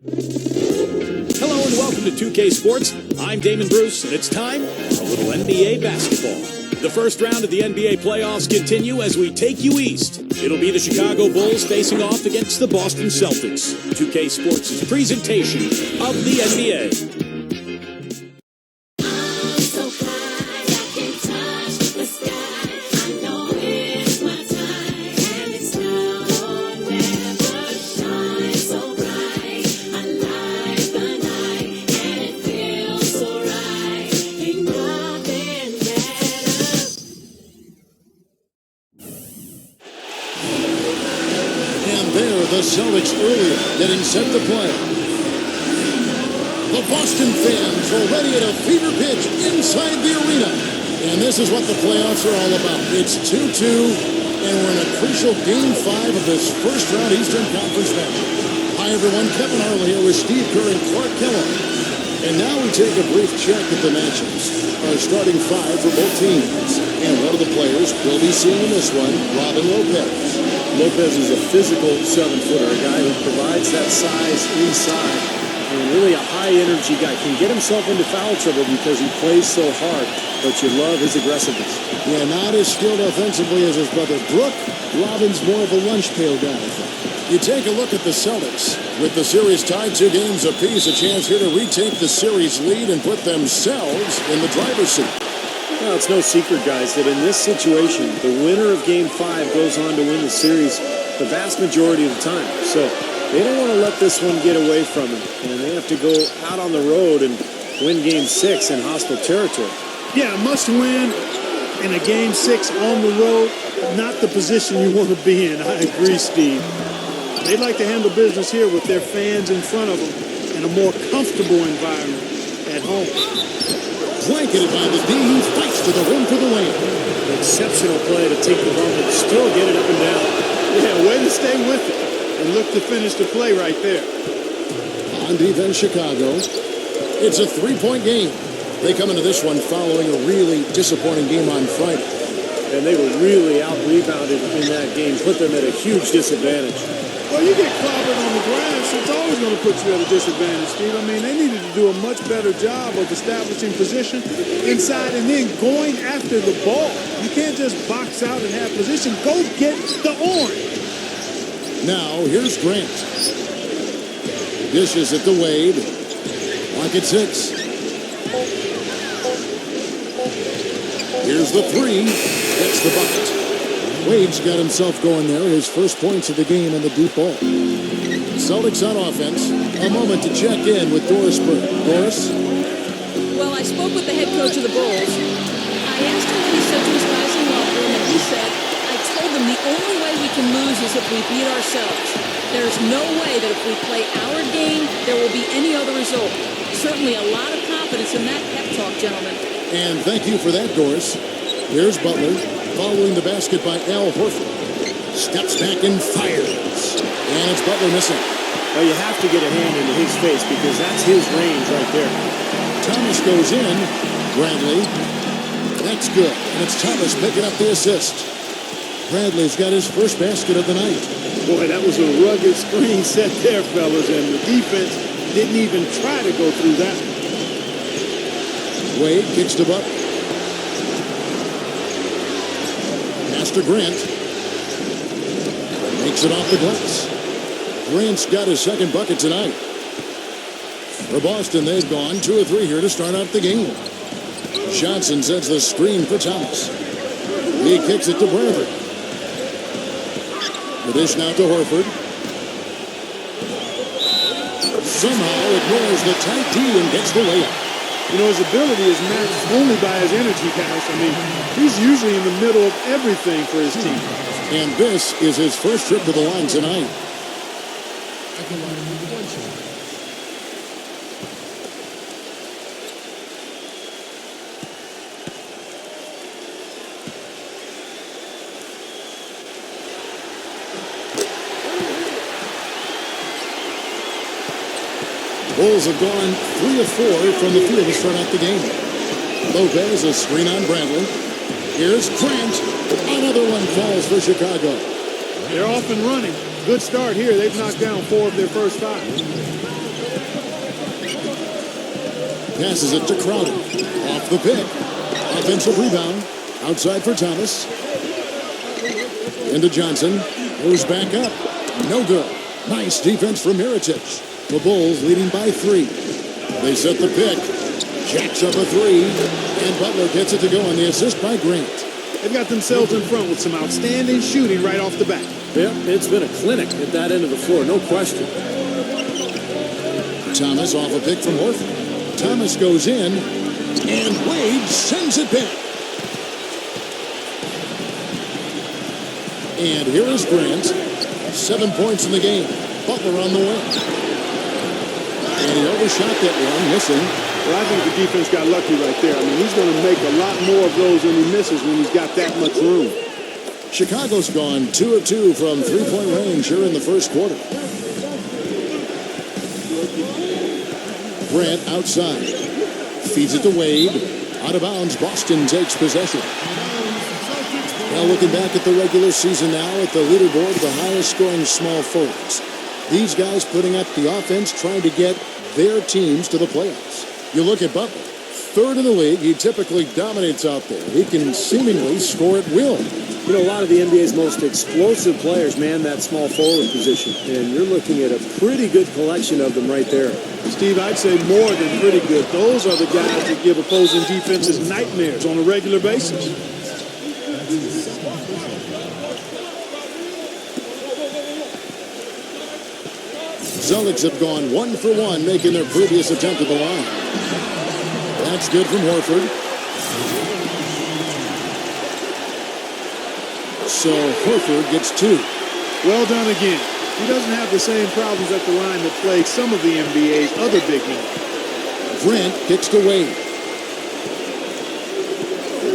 Hello and welcome to 2K Sports. I'm Damon Bruce, and it's time for a little NBA basketball. The first round of the NBA playoffs continue as we take you east. It'll be the Chicago Bulls facing off against the Boston Celtics. 2K Sports' presentation of the NBA. The Celtics earlier getting set to play. The Boston fans already at a fever pitch inside the arena. And this is what the playoffs are all about. It's 2-2, and we're in a crucial Game 5 of this first-round Eastern Conference match. Hi, everyone. Kevin Harlan here with Steve Kerr and Clark Kellogg. And now we take a brief check at the matchups. Our starting five for both teams. And one of the players we'll be seeing in this one, Robin Lopez. Lopez is a physical 7-footer, a guy who provides that size inside, and really a high-energy guy. Can get himself into foul trouble because he plays so hard, but you love his aggressiveness. Yeah, not as skilled offensively as his brother Brook. Robin's more of a lunch pail guy. You take a look at the Celtics. With the series tied 2 games apiece, a chance here to retake the series lead and put themselves in the driver's seat. Well, it's no secret, guys, that in this situation, the winner of Game 5 goes on to win the series the vast majority of the time. So they don't want to let this one get away from them, and they have to go out on the road and win Game 6 in hostile territory. Yeah, must win in a Game 6 on the road, not the position you want to be in. I agree, Steve. They'd like to handle business here with their fans in front of them in a more comfortable environment at home. Blanketed by the D, he fights to the rim for the win. Exceptional play to take the bump and still get it up and down. Yeah, way to stay with it and look to finish the play right there. On defense, Chicago. It's a 3-point game. They come into this one following a really disappointing game on Friday. And they were really out-rebounded in that game, put them at a huge disadvantage. Well, you get clobbered on the glass, it's always going to put you at a disadvantage, Steve. I mean, they needed to do a much better job of establishing position inside and then going after the ball. You can't just box out and have position. Go get the orange. Now, here's Grant. Dishes it to Wade. Lock at 6. Here's the 3. Gets the bucket. Wade's got himself going there. His first points of the game in the deep ball. Celtics on offense. A moment to check in with Doris Burke. Doris? Well, I spoke with the head coach of the Bulls. I asked him what he said to his guys in the locker room, and he said, I told them the only way we can lose is if we beat ourselves. There's no way that if we play our game, there will be any other result. Certainly a lot of confidence in that pep talk, gentlemen. And thank you for that, Doris. Here's Butler. Following the basket by Al Horford. Steps back and fires. And it's Butler missing. Well, you have to get a hand into his face because that's his range right there. Thomas goes in. Bradley. That's good. And it's Thomas picking up the assist. Bradley's got his first basket of the night. Boy, that was a rugged screen set there, fellas, and the defense didn't even try to go through that. Wade kicks the bucket. To Grant. Makes it off the glass. Grant's got his second bucket tonight. For Boston, they've gone 2 or 3 here to start out the game. Johnson sends the screen for Thomas. He kicks it to Bradley. The dish now to Horford. Somehow ignores the tight D and gets the layup. You know, his ability is matched only by his energy, guys. I mean, he's usually in the middle of everything for his team. And this is his first trip to the line tonight. Bulls have gone 3 of 4 from the field to start out the game. Lopez, a screen on Bradley. Here's Grant. Another one falls for Chicago. They're off and running. Good start here. They've knocked down 4 of their first 5. Passes it to Crowder. Off the pick. Offensive rebound. Outside for Thomas. Into Johnson. Goes back up. No good. Nice defense from Mirotic. The Bulls leading by 3. They set the pick. Jacks up a 3. And Butler gets it to go on the assist by Grant. They've got themselves in front with some outstanding shooting right off the bat. Yeah, it's been a clinic at that end of the floor, no question. Thomas off a pick from Horford. Thomas goes in. And Wade sends it back. And here is Grant. 7 points in the game. Butler on the wing. And he overshot that one, missing. Well, I think the defense got lucky right there. I mean, he's going to make a lot more of those when he misses when he's got that much room. Chicago's gone 2 of 2 from three-point range here in the first quarter. Grant outside. Feeds it to Wade. Out of bounds, Boston takes possession. Now looking back at the regular season now at the leaderboard, the highest scoring small forwards. These guys putting up the offense, trying to get their teams to the playoffs. You look at Butler, 3rd in the league. He typically dominates out there. He can seemingly score at will. You know, a lot of the NBA's most explosive players man that small forward position, and you're looking at a pretty good collection of them right there. Steve, I'd say more than pretty good. Those are the guys that give opposing defenses nightmares on a regular basis. Celtics have gone 1 for 1, making their previous attempt at the line. That's good from Horford. So Horford gets 2. Well done again. He doesn't have the same problems at the line that plague some of the NBA's other big men. Grant kicks to Wade.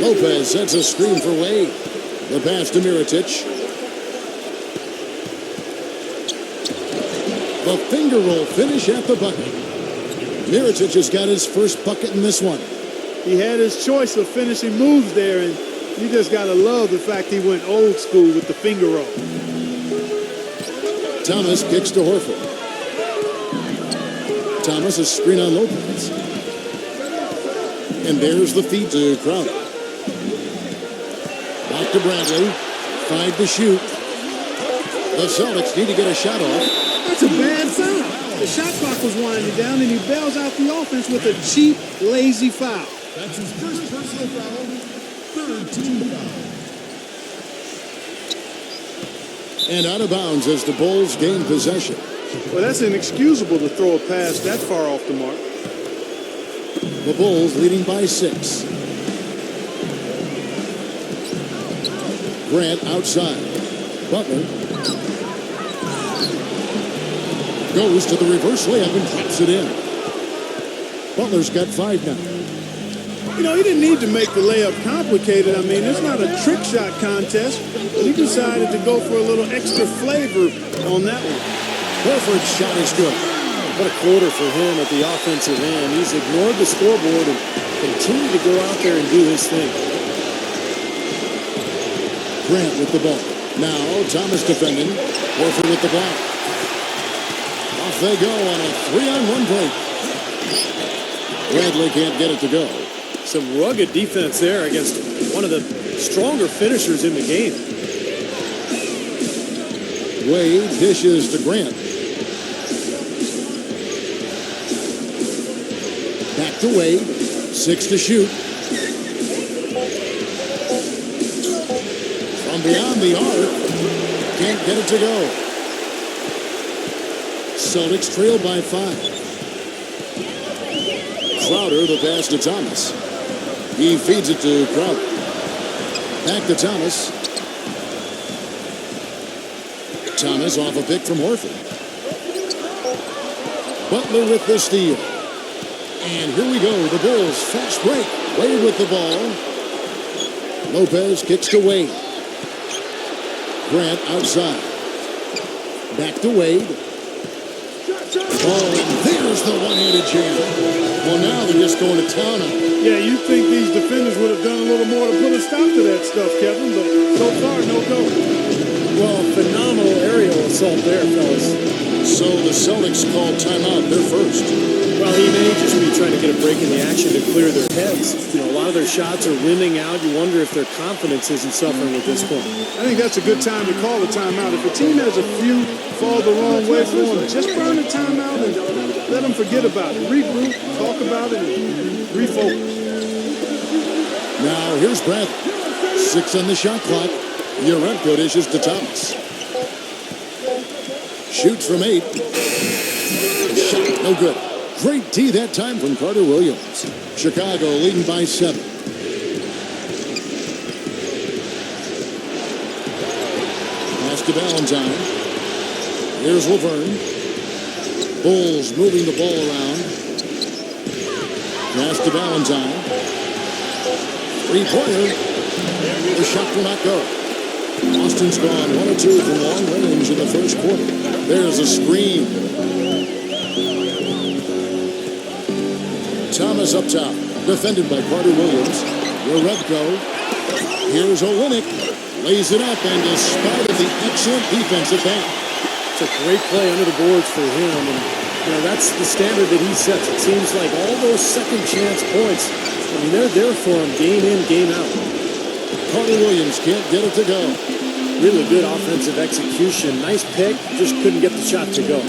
Lopez sets a screen for Wade. The pass to Mirotic. The finger roll finish at the bucket. Mirotic has got his first bucket in this one. He had his choice of finishing moves there, and you just got to love the fact he went old school with the finger roll. Thomas kicks to Horford. Thomas, a screen on Lopez. And there's the feed to Crowder. Back to Bradley. 5 to shoot. The Celtics need to get a shot off. That's a bad foul. The shot clock was winding down, and he bails out the offense with a cheap, lazy foul. That's his first personal foul. 3rd team foul. And out of bounds as the Bulls gain possession. Well, that's inexcusable to throw a pass that far off the mark. The Bulls leading by 6. Grant outside. Butler goes to the reverse layup and drops it in. Butler's got 5 now. You know, he didn't need to make the layup complicated. I mean, it's not a trick shot contest, but he decided to go for a little extra flavor on that one. Horford's shot is good. What a quarter for him at the offensive end. He's ignored the scoreboard and continued to go out there and do his thing. Grant with the ball. Now Thomas defending. Horford with the block. Off they go on a 3-on-1 play. Bradley can't get it to go. Some rugged defense there against one of the stronger finishers in the game. Wade dishes to Grant. Back to Wade. 6 to shoot. From beyond the arc. Can't get it to go. Celtics trail by 5. Crowder, the pass to Thomas. He feeds it to Crowder. Back to Thomas. Thomas off a pick from Horford. Butler with the steal. And here we go. The Bulls fast break. Wade with the ball. Lopez kicks to Wade. Grant outside. Back to Wade. Oh, and there's the one-handed jam. Well, now they're just going to town on it. Yeah, you'd think these defenders would have done a little more to put a stop to that stuff, Kevin, but so far, no go. Well, phenomenal aerial assault there, fellas. So the Celtics call timeout. Their first. Well, he may just be trying to get a break in the action to clear their heads. You know, a lot of their shots are rimming out. You wonder if their confidence isn't suffering at this point. I think that's a good time to call a timeout. If a team has a few fall the wrong way for them, just burn the timeout and let them forget about it. Regroup, talk about it, and refocus. Now here's Brad. 6 on the shot clock. Yaremko dishes to Thomas. Shoots from 8. Shot no good. Great D that time from Carter Williams. Chicago leading by 7. Pass to Valentine. Here's Laverne. Bulls moving the ball around. Pass to Valentine. Three-pointer. The shot will not go. Boston's gone 1 or 2 from long range in the first quarter. There's a screen. Thomas up top, defended by Carter Williams. Yaremko. Here's Olynyk. Lays it up, and despite of the excellent defense at that. It's a great play under the boards for him, and you know that's the standard that he sets. It seems like all those second chance points, I mean, they're there for him game in, game out. Carter Williams can't get it to go. Really good offensive execution. Nice pick, just couldn't get the shot to go.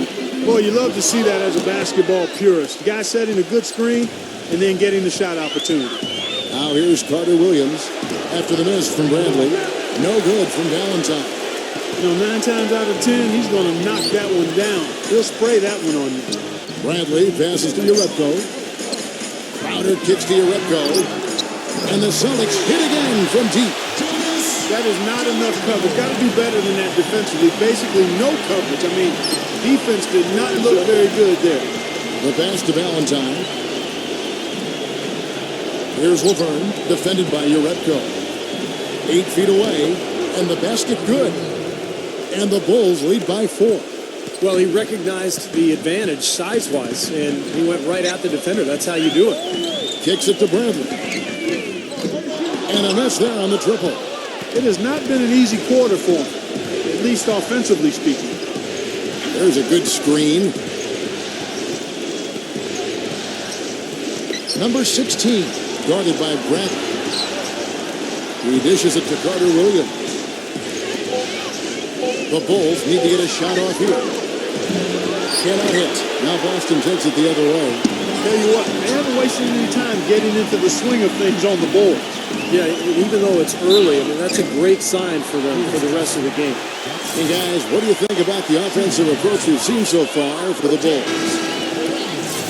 Boy, you love to see that as a basketball purist. The guy setting a good screen and then getting the shot opportunity. Now here's Carter Williams after the miss from Bradley. No good from Valentine. You know, 9 times out of 10, he's going to knock that one down. He'll spray that one on you. Bradley passes to Yaremko. Crowder kicks to Yaremko. And the Celtics hit again from deep. That is not enough coverage. Got to do better than that defensively. Basically no coverage. I mean, defense did not look very good there. The pass to Valentine. Here's Laverne, defended by Yaremko. 8 feet away, and the basket good. And the Bulls lead by 4. Well, he recognized the advantage size-wise, and he went right at the defender. That's how you do it. Kicks it to Bradley. And a miss there on the triple. It has not been an easy quarter for him, at least offensively speaking. There's a good screen. Number 16, guarded by Bradley. He dishes it to Carter Williams. The Bulls need to get a shot off here. Cannot hit. Now Boston takes it the other way. Tell you what, they haven't wasted any time getting into the swing of things on the boards. Yeah, even though it's early, I mean, that's a great sign for them for the rest of the game. And guys, what do you think about the offensive approach we've seen so far for the Bulls?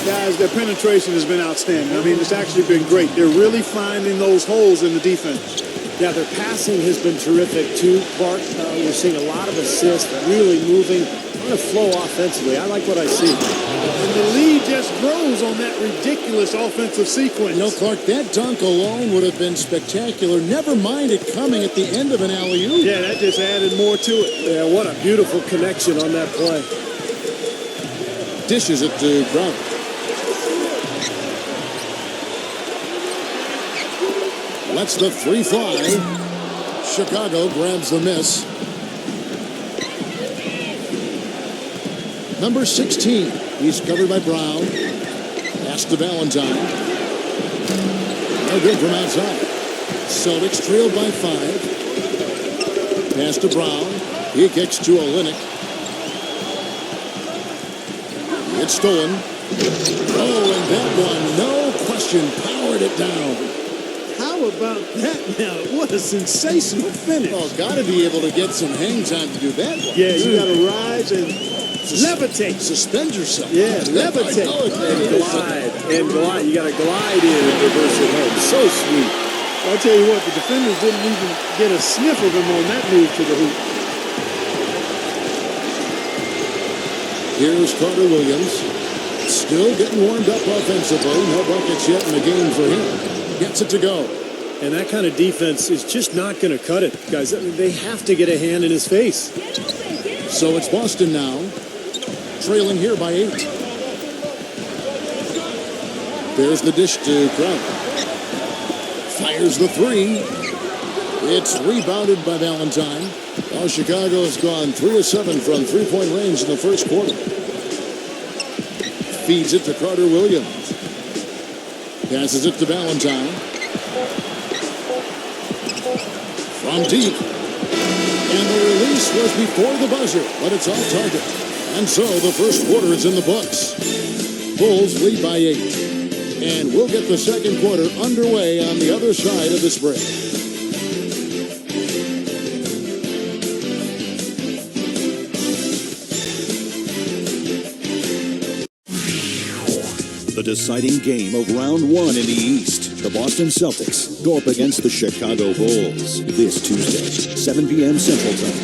Guys, their penetration has been outstanding. I mean, it's actually been great. They're really finding those holes in the defense. Yeah, their passing has been terrific too, Clark. We're seeing a lot of assists, really moving, trying to flow offensively. I like what I see. And the lead just grows on that ridiculous offensive sequence. You know, Clark, that dunk alone would have been spectacular. Never mind it coming at the end of an alley-oop. Yeah, that just added more to it. Yeah, what a beautiful connection on that play. Dishes it to Crowder. Lets the 3 fly. Chicago grabs the miss. Number 16. He's covered by Brown. Pass to Valentine. No good from outside. Celtics trailed by 5. Pass to Brown. He kicks to Olynyk. It's stolen. Oh, and that one, no question, powered it down. How about that now? What a sensational finish. Oh, got to be able to get some hang time to do that one. Yeah, you got to rise and levitate. Suspend yourself. Yeah, levitate. And glide. You got to glide in and reverse it home. So sweet. I'll tell you what, the defenders didn't even get a sniff of him on that move to the hoop. Here's Carter Williams. Still getting warmed up offensively. No buckets yet in the game for him. Gets it to go. And that kind of defense is just not going to cut it, guys. I mean, they have to get a hand in his face. So it's Boston now, trailing here by 8. There's the dish to Crowder. Fires the 3. It's rebounded by Valentine. Now Chicago has gone 3 of 7 from 3-point range in the first quarter. feeds it to Carter Williams. Passes it to Valentine. From deep. And the release was before the buzzer, but it's off target. And so the first quarter is in the books. Bulls lead by 8. And we'll get the second quarter underway on the other side of this break. The deciding game of round 1 in the East. The Boston Celtics go up against the Chicago Bulls this Tuesday, 7 p.m. Central Time.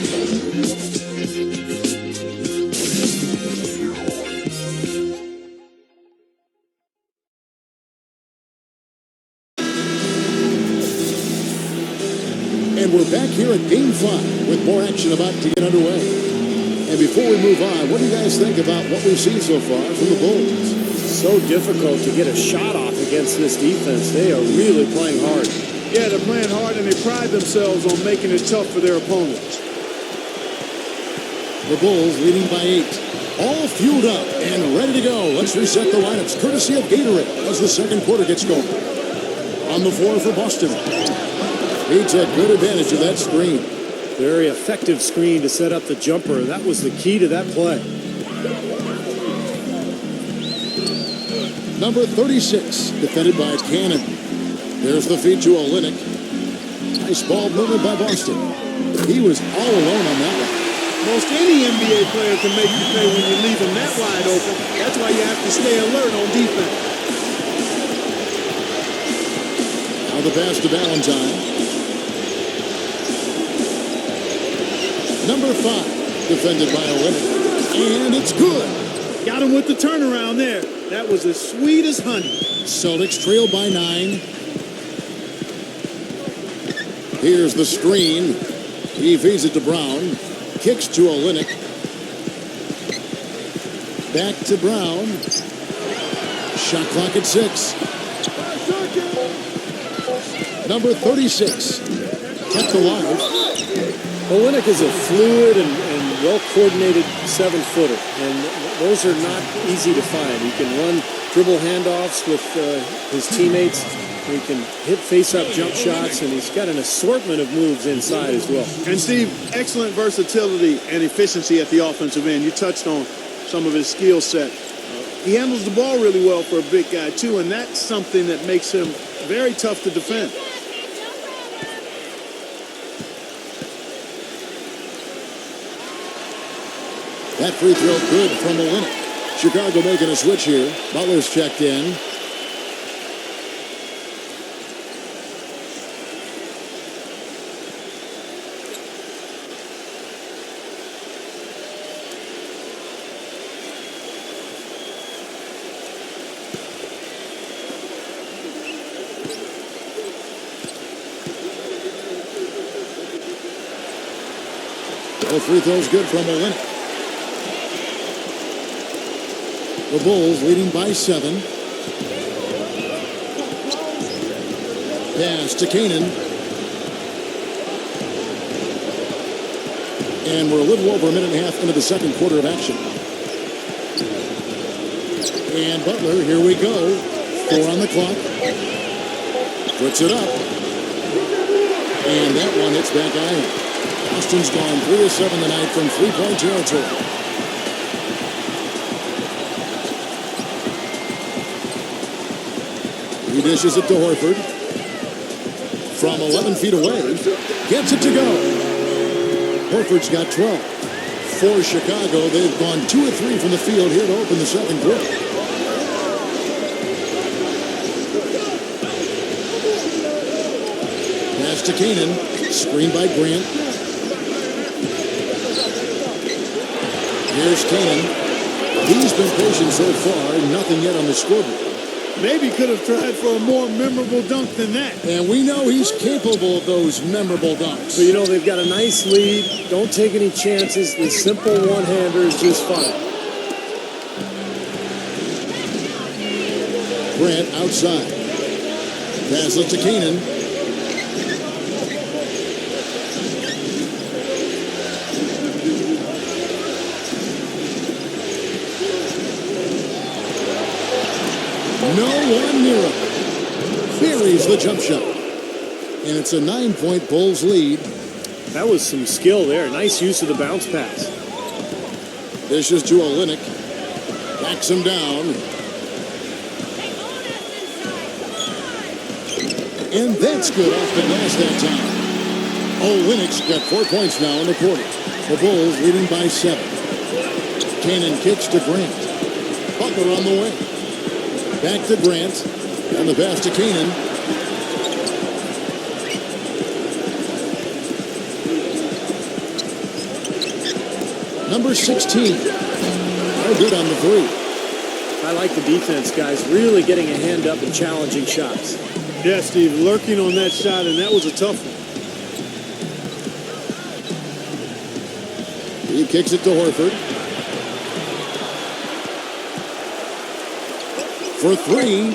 And we're back here at Game 5 with more action about to get underway. And before we move on, what do you guys think about what we've seen so far from the Bulls? So difficult to get a shot off against this defense. They are really playing hard. Yeah, they're playing hard, and they pride themselves on making it tough for their opponents. The Bulls leading by 8. All fueled up and ready to go. Let's reset the lineups courtesy of Gatorade as the second quarter gets going. On the floor for Boston. He took good advantage of that screen. Very effective screen to set up the jumper. That was the key to that play. Number 36, defended by Cannon. There's the feed to Olynyk. Nice ball movement by Boston. He was all alone on that one. Most any NBA player can make you pay when you leave them that wide open. That's why you have to stay alert on defense. Now the pass to Valentine. Number 5, defended by Olynyk. And it's good. Got him with the turnaround there. That was as sweet as honey. Celtics trail by 9. Here's the screen. He feeds it to Brown. Kicks to Olynyk. Back to Brown. Shot clock at 6. Number 36. Kept alive. Olynyk is a fluid and well-coordinated 7-footer, and those are not easy to find. He can run dribble handoffs with his teammates. He can hit face-up jump shots, and he's got an assortment of moves inside as well. And Steve, excellent versatility and efficiency at the offensive end. You touched on some of his skill set. He handles the ball really well for a big guy, too, and that's something that makes him very tough to defend. That free throw good from Olynyk. Chicago making a switch here. Butler's checked in. All free throws good from Olynyk. The Bulls leading by 7. Pass to Canaan. And we're a little over a minute and a half into the second quarter of action. And Butler, here we go. 4 on the clock. Puts it up. And that one hits back iron. Boston's gone 3 of 7 tonight from three-point territory. He dishes it to Horford. From 11 feet away, gets it to go. Horford's got 12. For Chicago, they've gone 2 of 3 from the field here to open the second quarter. Pass to Canaan. Screened by Grant. Here's Canaan. He's been patient so far, nothing yet on the scoreboard. Maybe could have tried for a more memorable dunk than that. And we know he's capable of those memorable dunks. But, you know, they've got a nice lead. Don't take any chances. The simple one-hander is just fine. Grant outside. Pass it to Canaan. No one near him. Buries the jump shot. And it's a 9-point Bulls lead. That was some skill there. Nice use of the bounce pass. Dishes to Olynyk. Backs him down. And that's good off the glass that time. Olynyk's got 4 points now in the quarter. The Bulls leading by 7. Cannon kicks to Grant. Butler on the way. Back to Grant. And the pass to Cannon. Number 16. No good on the three. I like the defense, guys. Really getting a hand up and challenging shots. Yeah, Steve, lurking on that shot, and that was a tough one. He kicks it to Horford. For three.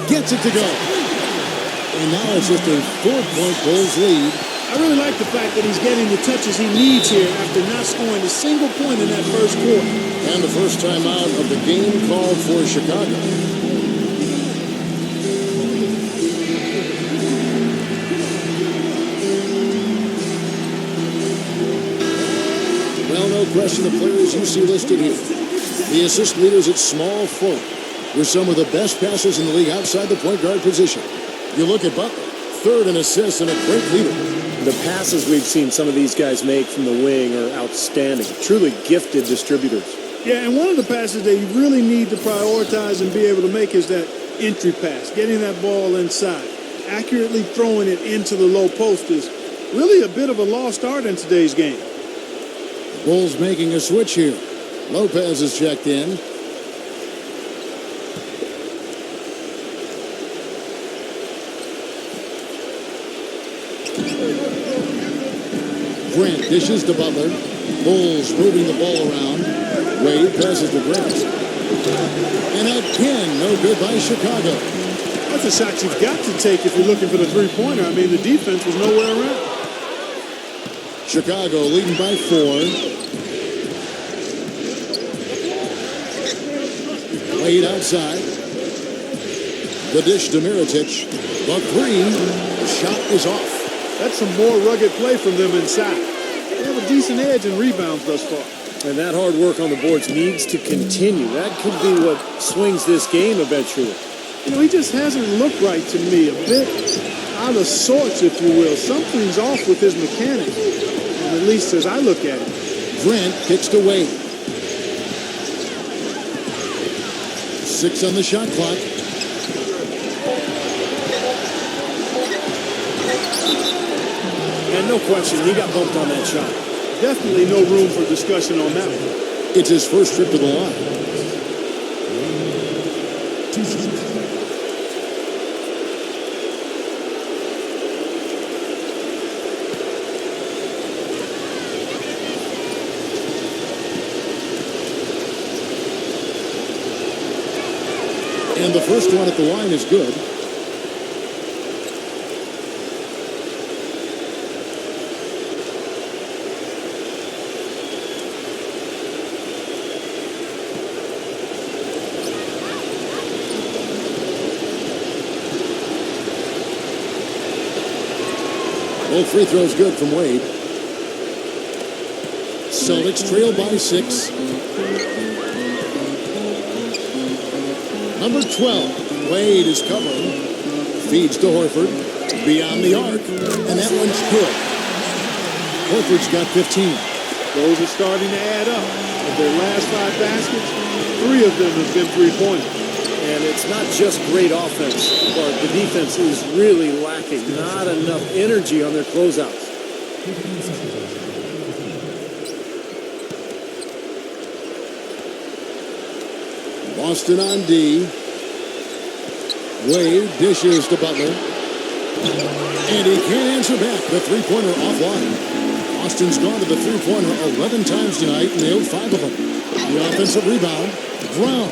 Gets it to go. And now it's just a 4-point Bulls lead. I really like the fact that he's getting the touches he needs here after not scoring a single point in that first quarter. And the first time out of the game called for Chicago. Well, no question, the players you see listed here. The assist leaders at small forward were some of the best passers in the league outside the point guard position. You look at Butler, third in assists and a great leader. The passes we've seen some of these guys make from the wing are outstanding. Truly gifted distributors. Yeah, and one of the passes that you really need to prioritize and be able to make is that entry pass, getting that ball inside. Accurately throwing it into the low post is really a bit of a lost art in today's game. Bulls making a switch here. Lopez is checked in. Grant dishes to Butler. Bulls moving the ball around. Wade passes to Grant. And again, no good by Chicago. That's a shot you've got to take if you're looking for the three-pointer. I mean, the defense was nowhere around. Chicago leading by 4. Wade outside. The dish to Mirotic. The three. The shot is off. That's some more rugged play from them inside. They have a decent edge in rebounds thus far. And that hard work on the boards needs to continue. That could be what swings this game eventually. You know, he just hasn't looked right to me. A bit out of sorts, if you will. Something's off with his mechanics, at least as I look at it. Grant kicks to Wade. 6 on the shot clock. And no question, he got bumped on that shot. Definitely no room for discussion on that one. It's his first trip to the line. And the first one at the line is good. Both free throws good from Wade. Celtics trail by 6. Number 12, Wade is covering. Feeds to Horford. Beyond the arc. And that one's good. Horford's got 15. Those are starting to add up. Of their last 5 baskets, 3 of them have been three-pointers. And it's not just great offense, but the defense is really lacking. Not enough energy on their closeouts. Boston on D. Wade dishes to Butler. And he can't answer back. The three-pointer offline. Boston's gone to the three-pointer 11 times tonight, and nailed 5 of them. The offensive rebound. Brown.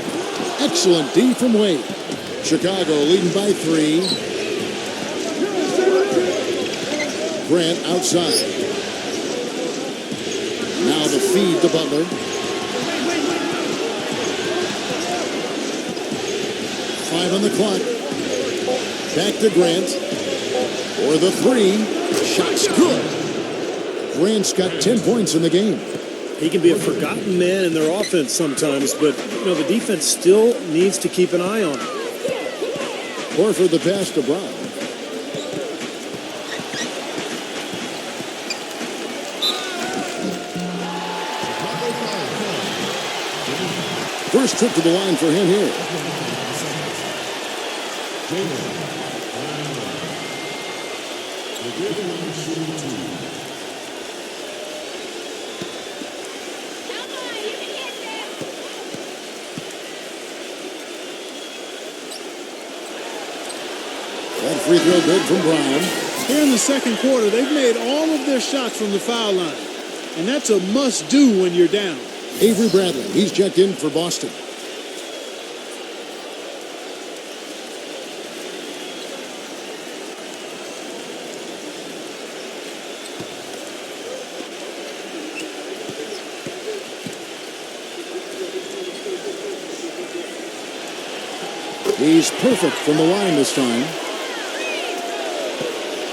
Excellent D from Wade. Chicago leading by 3. Grant outside. Now the feed to Butler. 5 on the clock. Back to Grant. For the 3. Shot's good. Grant's got 10 points in the game. He can be a forgotten man in their offense sometimes, but, the defense still needs to keep an eye on him. Horford the pass to Brown. First trip to the line for him here. That free throw good from Brown. Here in the second quarter, they've made all of their shots from the foul line. And that's a must-do when you're down. Avery Bradley, he's checked in for Boston. He's perfect from the line this time.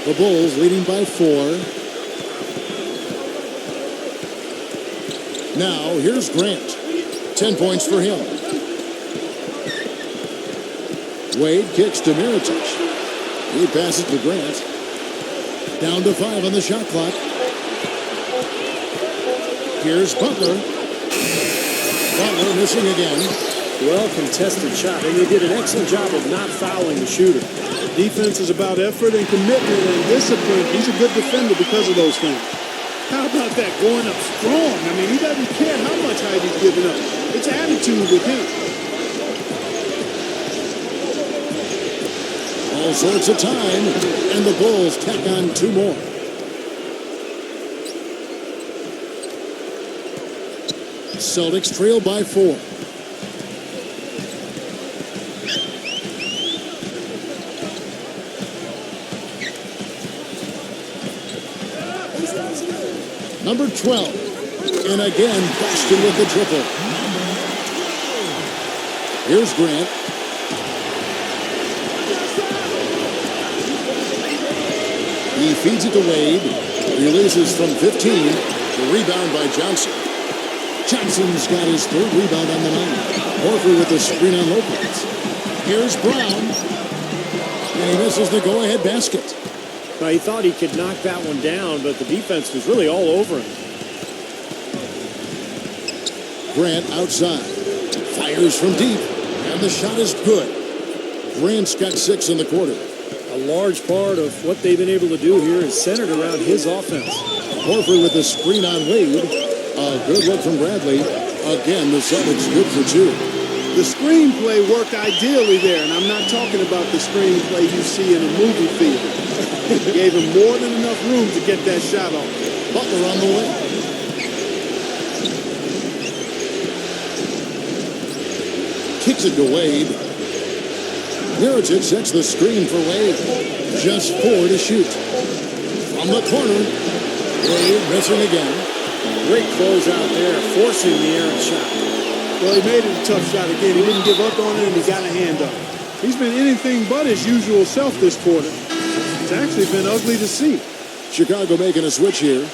The Bulls leading by 4. Now, here's Grant. 10 points for him. Wade kicks to Mirotic. He passes to Grant. Down to 5 on the shot clock. Here's Butler. Butler missing again. Well-contested shot, and they did an excellent job of not fouling the shooter. Defense is about effort and commitment and discipline. He's a good defender because of those things. How about that going up strong? I mean, he doesn't care how much height he's giving up. It's attitude with him. All sorts of time, and the Bulls tack on 2 more. Celtics trail by 4. Number 12. And again, Boston with the triple. Here's Grant. He feeds it to Wade. Releases from 15. The rebound by Johnson. Johnson's got his 3rd rebound on the night. Horford with the screen on Lopez. Here's Brown. And he misses the go-ahead basket. Well, he thought he could knock that one down, but the defense was really all over him. Grant outside. Fires from deep. And the shot is good. Grant's got 6 in the quarter. A large part of what they've been able to do here is centered around his offense. Horford with the screen on Wade. A good look from Bradley. Again, the Celtics good for 2. The screenplay worked ideally there, and I'm not talking about the screenplay you see in a movie theater. Gave him more than enough room to get that shot off. Butler on the way. Kicks it to Wade. Mirotic sets the screen for Wade. Just 4 to shoot. From the corner. Wade missing again. Great close out there, forcing the errant shot. Well, he made it a tough shot again. He didn't give up on it, and he got a hand up. He's been anything but his usual self this quarter. It's actually been ugly to see. Chicago making a switch here.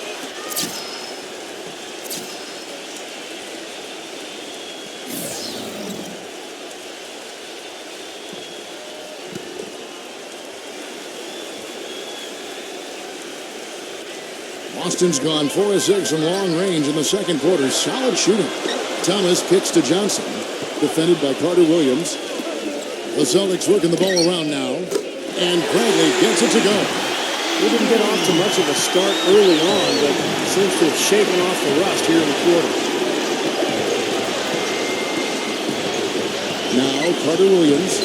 Boston's gone 4 of 6 from long range in the second quarter. Solid shooting. Thomas kicks to Johnson. Defended by Carter Williams. The Celtics working the ball around now. And Bradley gets it to go. He didn't get off to much of a start early on, but seems to have shaken off the rust here in the quarter. Now Carter Williams.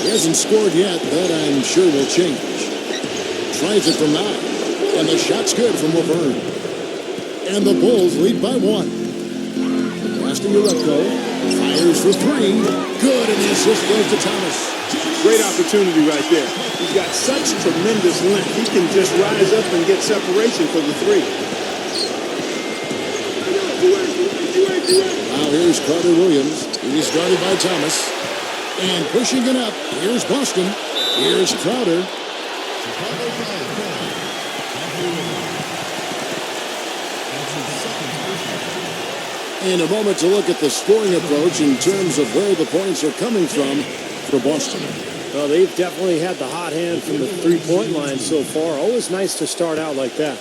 He hasn't scored yet. That I'm sure will change. Tries it from 9. And the shot's good from Laverne. And the Bulls lead by 1. Pass to Urepko. Fires for 3. Good, and the assist goes to Thomas. Great opportunity right there. He's got such tremendous length. He can just rise up and get separation for the 3. Now here's Carter Williams. He's guarded by Thomas. And pushing it up, here's Boston. Here's Crowder. In a moment to look at the scoring approach in terms of where the points are coming from for Boston. Well, they've definitely had the hot hand from the three-point line so far. Always nice to start out like that.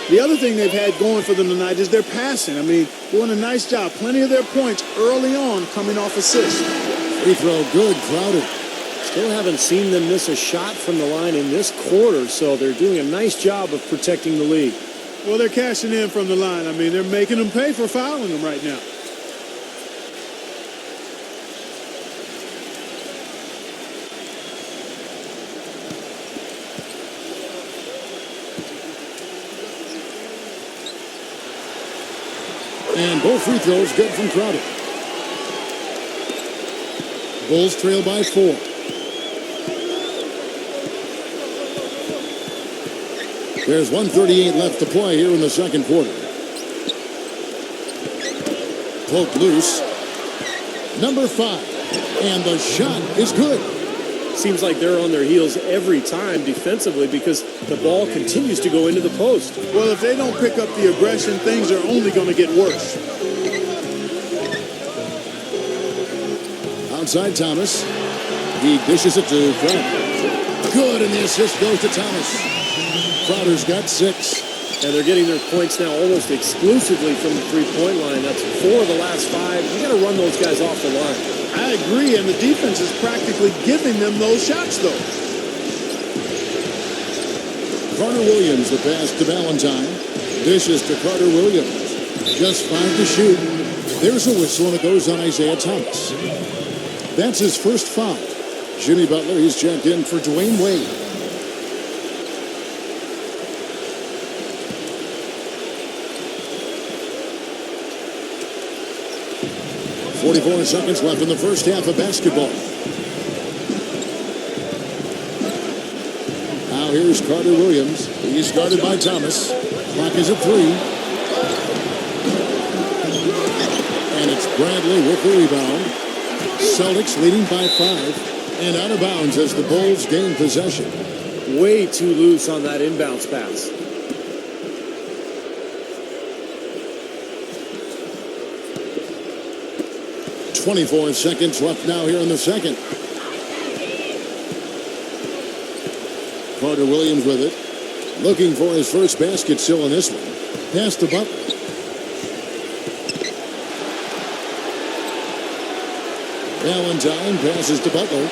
The other thing they've had going for them tonight is their passing. I mean, doing a nice job. Plenty of their points early on coming off assists. Free throw good, Crowder. Still haven't seen them miss a shot from the line in this quarter, so they're doing a nice job of protecting the lead. Well, they're cashing in from the line. I mean, they're making them pay for fouling them right now. And both free throws good from Crowder. Bulls trail by 4. There's 1:38 left to play here in the second quarter. Poked loose. Number 5. And the shot is good. Seems like they're on their heels every time defensively because the ball continues to go into the post. Well, if they don't pick up the aggression, things are only going to get worse. Outside Thomas. He dishes it to Crowder. Good, and the assist goes to Thomas. Crowder's got 6. And they're getting their points now almost exclusively from the three-point line. That's 4 of the last 5. You got to run those guys off the line. I agree, and the defense is practically giving them those shots, though. Carter Williams, the pass to Valentine. Dishes to Carter Williams. Just 5 to shoot. There's a whistle, and it goes on Isaiah Thomas. That's his first foul. Jimmy Butler, he's checked in for Dwayne Wade. .44 seconds left in the first half of basketball. Now here's Carter Williams. He's guarded by Thomas. Clock is at 3. And it's Bradley with the rebound. Celtics leading by 5. And out of bounds as the Bulls gain possession. Way too loose on that inbounds pass. .24 seconds left now here in the second. Carter Williams with it. Looking for his first basket still in this one. Pass to Butler. Valentine passes to Butler.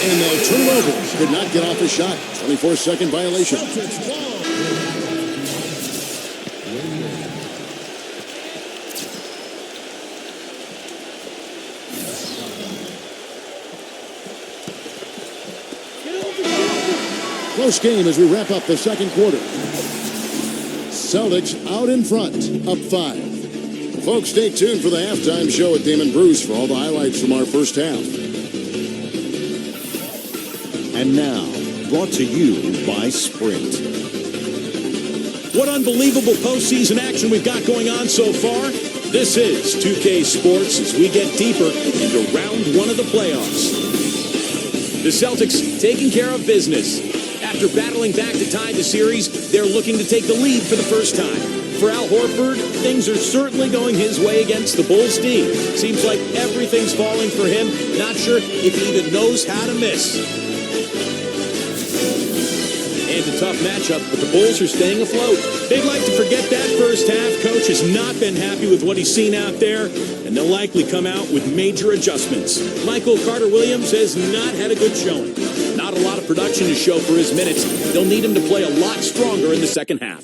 And they'll turn it over. Could not get off a shot. 24-second violation. Close game as we wrap up the second quarter. Celtics out in front, up 5. Folks, stay tuned for the halftime show with Damon Bruce for all the highlights from our first half. And now, brought to you by Sprint. What unbelievable postseason action we've got going on so far. This is 2K Sports as we get deeper into round 1 of the playoffs. The Celtics taking care of business. After battling back to tie the series, they're looking to take the lead for the first time. For Al Horford, things are certainly going his way against the Bulls team. Seems like everything's falling for him. Not sure if he even knows how to miss. And a tough matchup, but the Bulls are staying afloat. They'd like to forget that first half. Coach has not been happy with what he's seen out there, and they'll likely come out with major adjustments. Michael Carter-Williams has not had a good showing. Not a lot of production to show for his minutes. They'll need him to play a lot stronger in the second half.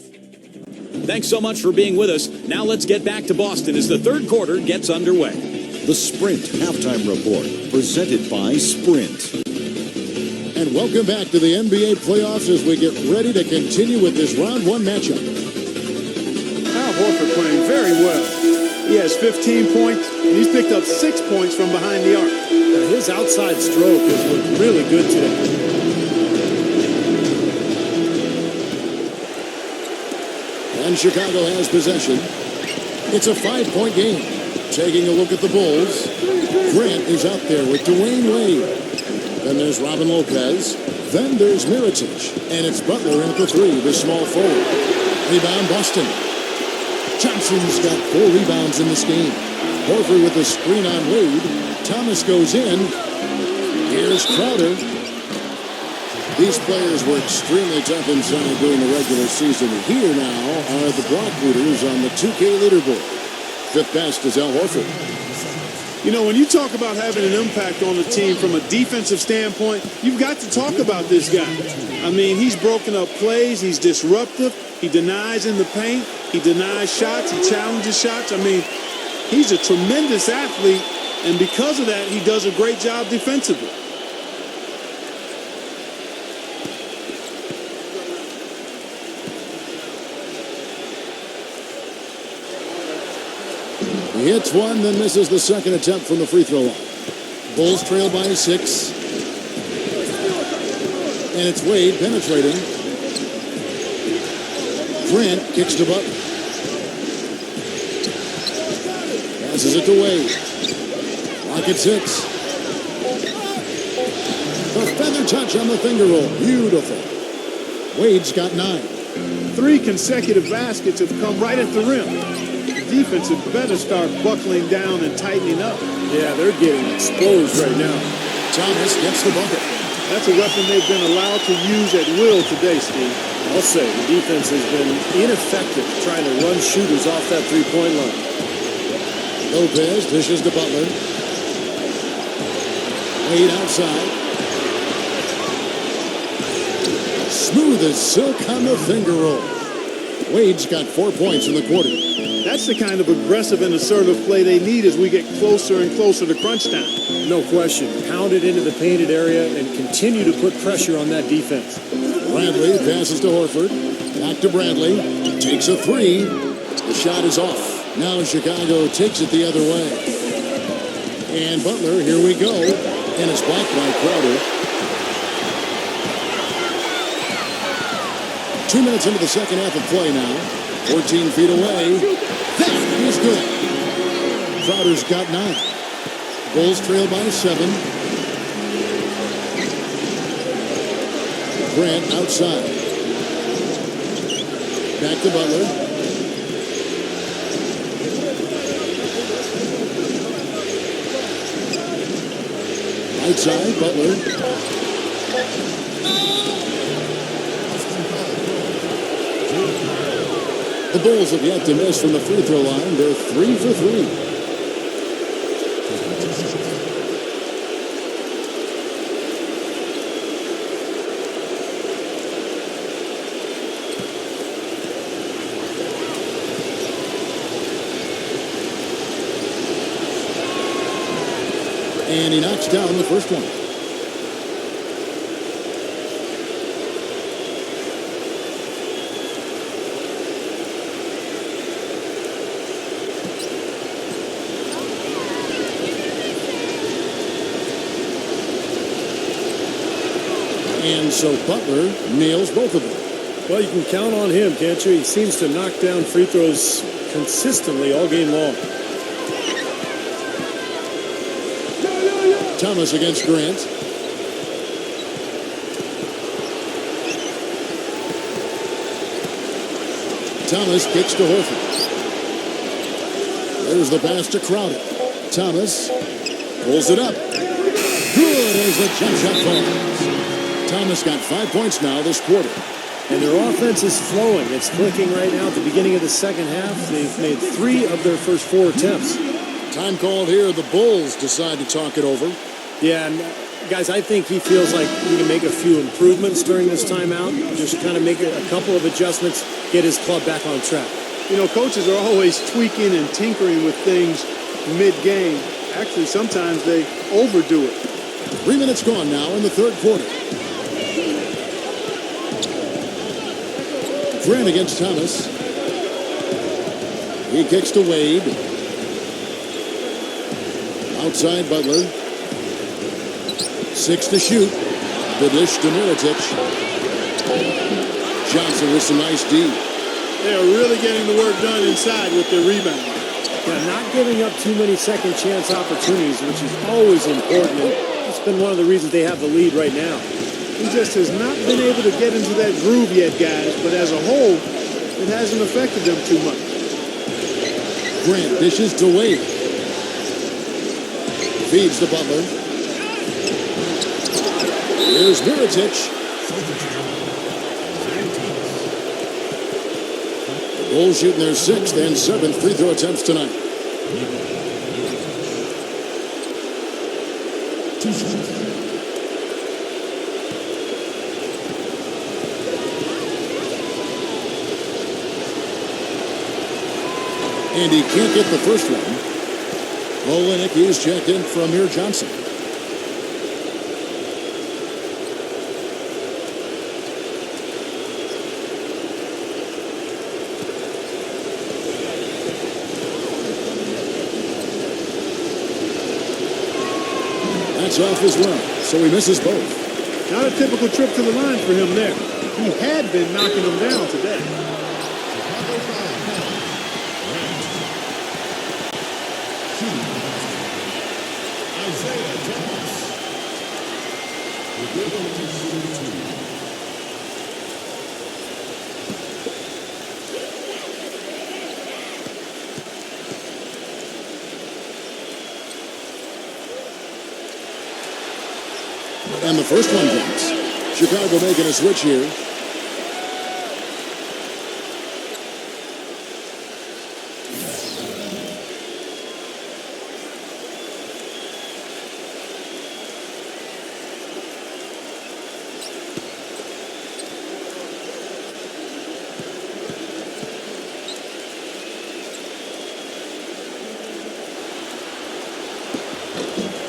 Thanks so much for being with us. Now let's get back to Boston as the third quarter gets underway. The Sprint Halftime Report, presented by Sprint. And welcome back to the NBA playoffs as we get ready to continue with this round 1 matchup. Al Horford playing very well. He has 15 points, and he's picked up 6 points from behind the arc. Now, his outside stroke has looked really good today. And Chicago has possession. It's a 5-point game. Taking a look at the Bulls. Grant is out there with Dwayne Wade. Then there's Robin Lopez. Then there's Mirotic. And it's Butler in at the 3, the small forward. Rebound Boston. Johnson's got 4 rebounds in this game. Horford with a screen on Wade. Thomas goes in. Here's Crowder. These players were extremely tough inside during the regular season. Here now are the Blockhooters on the 2K leaderboard. 5th best is Al Horford. You know, when you talk about having an impact on the team from a defensive standpoint, you've got to talk about this guy. I mean, he's broken up plays. He's disruptive. He denies in the paint. He denies shots. He challenges shots. I mean, he's a tremendous athlete, and because of that, he does a great job defensively. He hits one, then misses the second attempt from the free throw line. Bulls trail by 6. And it's Wade penetrating. Grant kicks to Butler. Passes it to Wade. Rockets hits. The feather touch on the finger roll. Beautiful. Wade's got 9. 3 consecutive baskets have come right at the rim. Defense had better start buckling down and tightening up. Yeah, they're getting exposed right now. Thomas gets the bucket. That's a weapon they've been allowed to use at will today, Steve. I'll say the defense has been ineffective trying to run shooters off that three-point line. Lopez dishes to Butler. Wade outside. Smooth as silk on the finger roll. Wade's got 4 points in the quarter. That's the kind of aggressive and assertive play they need as we get closer and closer to crunch time. No question. Pound it into the painted area and continue to put pressure on that defense. Bradley passes to Horford. Back to Bradley. Takes a 3. The shot is off. Now Chicago takes it the other way. And Butler, here we go. And it's blocked by Crowder. 2 minutes into the second half of play now. 14 feet away. That is good. Crowder's got 9. Bulls trail by 7. Grant outside. Back to Butler. Outside, Butler. The Bulls have yet to miss from the free throw line. They're 3 for 3. And he knocks down the first one. And so Butler nails both of them. Well, you can count on him, can't you? He seems to knock down free throws consistently all game long. Thomas against Grant. Thomas kicks to Horford. There's the pass to Crowder. Thomas pulls it up. Good as the jump shot falls. Thomas got 5 points now this quarter. And their offense is flowing. It's clicking right now at the beginning of the second half. They've made 3 of their first 4 attempts. Time called here. The Bulls decide to talk it over. Yeah, and guys, I think he feels like he can make a few improvements during this timeout. Just kind of make a couple of adjustments, get his club back on track. You know, coaches are always tweaking and tinkering with things mid-game. Actually, sometimes they overdo it. 3 minutes gone now in the third quarter. Grant against Thomas. He kicks to Wade. Outside Butler. 6 to shoot. The dish to Mirotic. Johnson with some nice D. They are really getting the work done inside with their rebound. Yeah, not giving up too many second chance opportunities, which is always important. It's been one of the reasons they have the lead right now. He just has not been able to get into that groove yet, guys, but as a whole, it hasn't affected them too much. Grant dishes to Wade. Feeds to Butler. Here's Mirotic. Bulls shooting their 6th and 7th free throw attempts tonight. And he can't get the first one. Olenek is checked in from Amir Johnson. That's off as well, so he misses both. Not a typical trip to the line for him there. He had been knocking them down today. And the first one drops. Chicago making a switch here.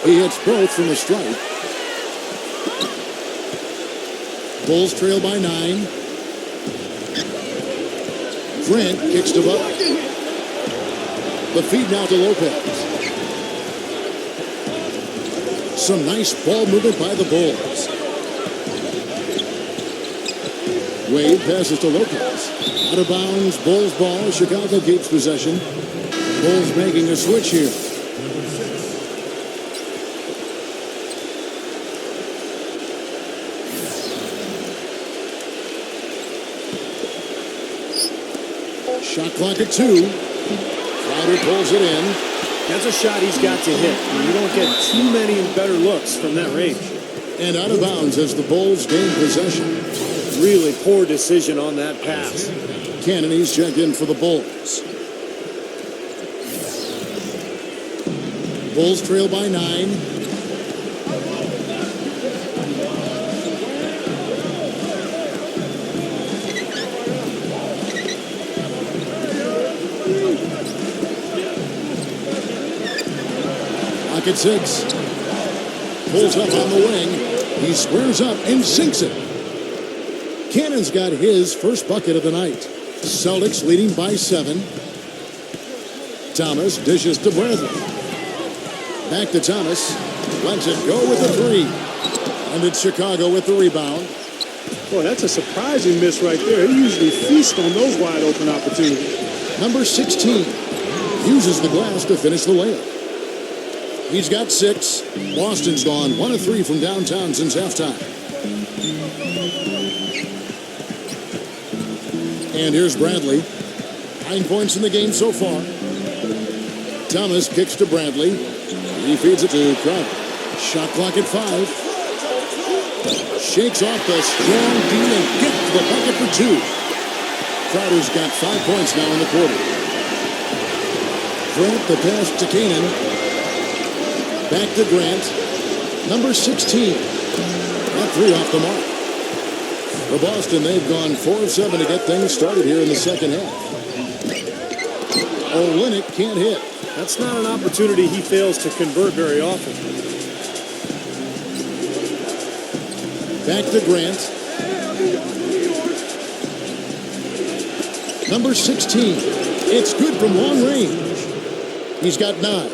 He hits both from the stripe. Bulls trail by 9. Grant kicks to Butler. The feed now to Lopez. Some nice ball movement by the Bulls. Wade passes to Lopez. Out of bounds, Bulls ball. Chicago keeps possession. Bulls making a switch here. Shot clock at 2. Crowder pulls it in. That's a shot he's got to hit. You don't get too many better looks from that range. And out of bounds as the Bulls gain possession. Really poor decision on that pass. Cannony's checked in for the Bulls. Bulls trail by 9. At 6. Pulls up on the wing. He squares up and sinks it. Cannon's got his first bucket of the night. Celtics leading by 7. Thomas dishes to Bradley. Back to Thomas. Lets it go with the 3. And it's Chicago with the rebound. Boy, that's a surprising miss right there. He usually feasts on those wide open opportunities. Number 16 uses the glass to finish the layup. He's got 6. Boston's gone 1 of 3 from downtown since halftime. And here's Bradley. 9 points in the game so far. Thomas kicks to Bradley. He feeds it to Crowder. Shot clock at 5. Shakes off the strong D and gets the bucket for 2. Crowder's got 5 points now in the quarter. Grant the pass to Cannon. Back to Grant. Number 16. That 3 off the mark. For Boston, they've gone 4 of 7 to get things started here in the second half. Olenek can't hit. That's not an opportunity he fails to convert very often. Back to Grant. Number 16. It's good from long range. He's got 9.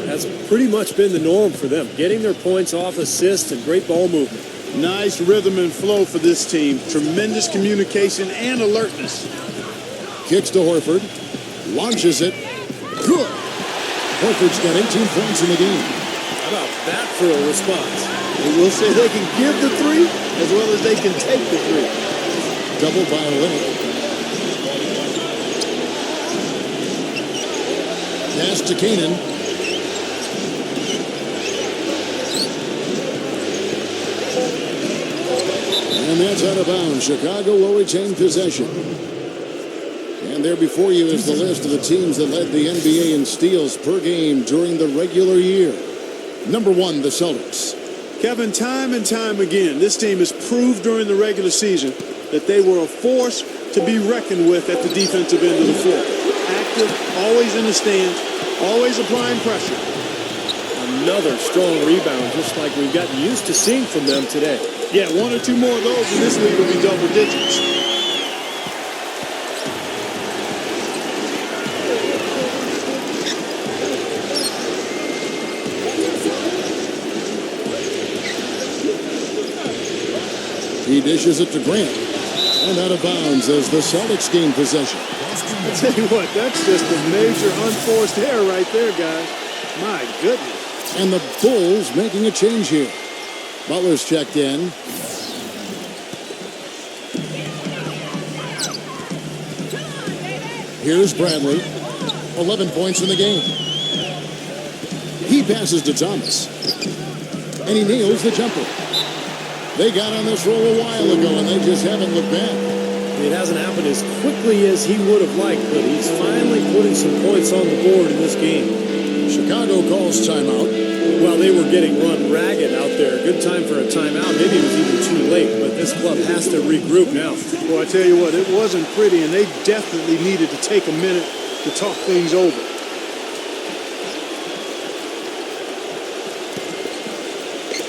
That's pretty much been the norm for them. Getting their points off assists and great ball movement. Nice rhythm and flow for this team. Tremendous communication and alertness. Kicks to Horford. Launches it. Good. Horford's got 18 points in the game. How about that for a response? They will say they can give the three as well as they can take the three. Doubled by Olynyk. Pass to Canaan. And that's out of bounds. Chicago will retain possession. And there before you is the list of the teams that led the NBA in steals per game during the regular year. Number 1, the Celtics. Kevin, time and time again, this team has proved during the regular season that they were a force to be reckoned with at the defensive end of the floor. Active, always in the stands, always applying pressure. Another strong rebound, just like we've gotten used to seeing from them today. Yeah, 1 or 2 more of those in this league will be double digits. He dishes it to Grant. And out of bounds as the Celtics gain possession. I tell you what, that's just a major unforced error right there, guys. My goodness. And the Bulls making a change here. Butler's checked in. Here's Bradley. 11 points in the game. He passes to Thomas. And he nails the jumper. They got on this roll a while ago, and they just haven't looked back. It hasn't happened as quickly as he would have liked, but he's finally putting some points on the board in this game. Chicago calls timeout. Well, they were getting run ragged out there. Good time for a timeout. Maybe it was even too late, but this club has to regroup now. Well, I tell you what, it wasn't pretty, and they definitely needed to take a minute to talk things over.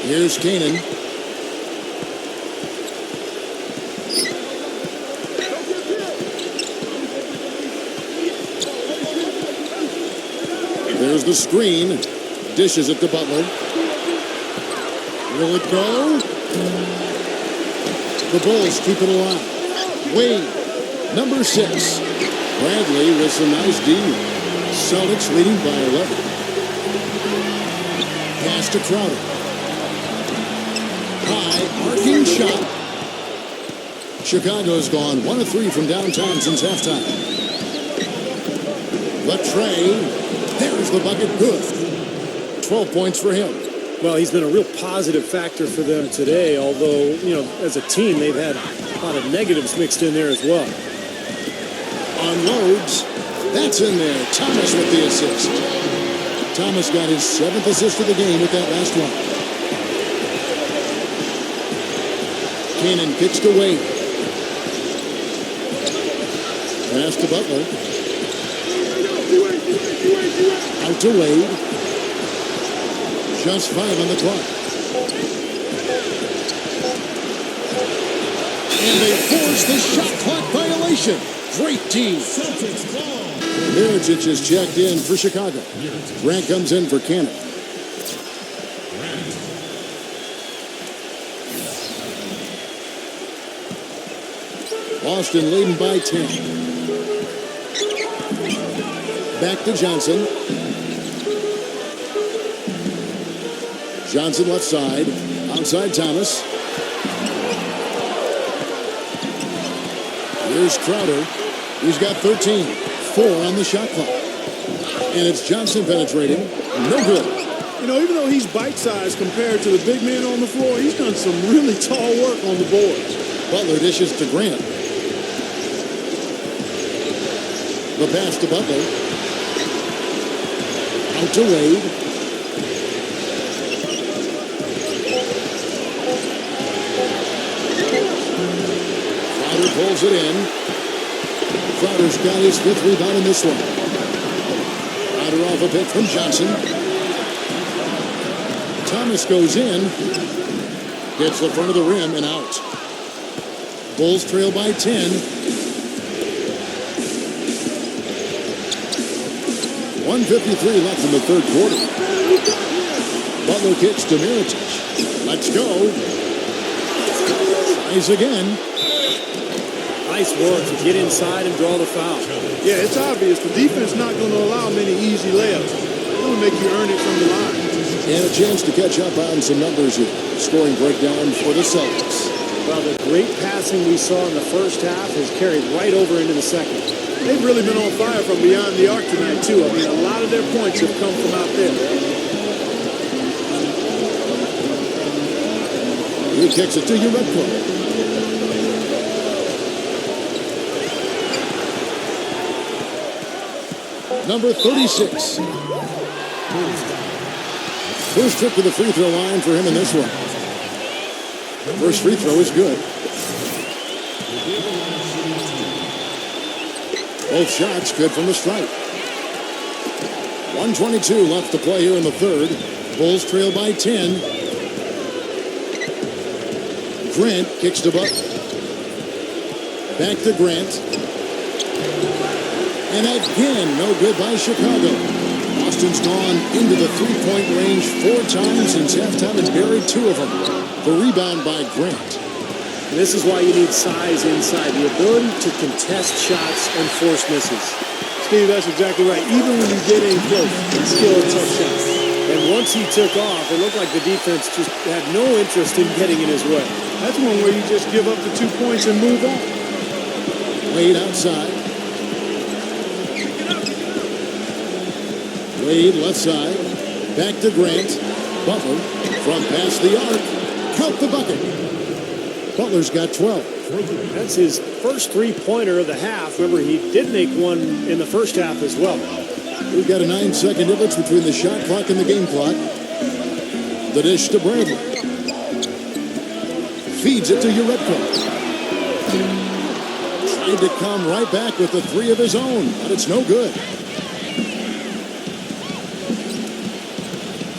Here's Canaan. There's the screen. Dishes it to Butler. Will it go? The Bulls keep it alive. Wade, number 6. Bradley with some nice D. Celtics leading by 11. Pass to Crowder. High, arcing shot. Chicago's gone 1 of 3 from downtown since halftime. Latrey. There's the bucket. Good. 12 points for him. Well, he's been a real positive factor for them today, although, as a team, they've had a lot of negatives mixed in there as well. Unloads. That's in there. Thomas with the assist. Thomas got his 7th assist of the game with that last one. Canaan kicks to Wade. Pass to Butler. Out to Wade. Just 5 on the clock. And they force the shot clock violation. Great team. Mirotic is checked in for Chicago. Grant comes in for Canada. Boston leading by 10. Back to Johnson. Johnson left side. Outside Thomas. Here's Crowder. He's got 13. 4 on the shot clock. And it's Johnson penetrating. No good. Even though he's bite-sized compared to the big man on the floor, he's done some really tall work on the boards. Butler dishes to Grant. The pass to Butler. Out to Wade. Crowder pulls it in. Crowder's got his 5th rebound in this one. Crowder off a pick from Johnson. Thomas goes in. Gets the front of the rim and out. Bulls trail by 10. 1:53 left in the 3rd quarter. Butler kicks to Mirotic. Let's go. Tries again. Nice work to get inside and draw the foul. Yeah, it's obvious the defense not going to allow many easy layups. It'll make you earn it from the line. And a chance to catch up on some numbers here. Scoring breakdown for the Celtics. Well, the great passing we saw in the first half has carried right over into the second. They've really been on fire from beyond the arc tonight, too. I mean, a lot of their points have come from out there. He kicks it to Uredko. Number 36. First trip to the free throw line for him in this one. First free throw is good. Both shots good from the stripe. 1:22 left to play here in the third. Bulls trail by 10. Grant kicks to Butler. Back to Grant. And again, no good by Chicago. Boston's gone into the three-point range 4 times since halftime and buried 2 of them. The rebound by Grant. And this is why you need size inside, the ability to contest shots and force misses. Steve, that's exactly right. Even when you get in close, it's still a tough shot. And once he took off, it looked like the defense just had no interest in getting in his way. That's one where you just give up the 2 points and move on. Wade outside. Wade left side. Back to Grant. Butler from past the arc. Count the bucket. Butler's got 12. That's his first three-pointer of the half. Remember, he did make one in the first half as well. We've got a 9-second difference between the shot clock and the game clock. The dish to Bradley. Feeds it to Uredko. Tried to come right back with the 3 of his own, but it's no good.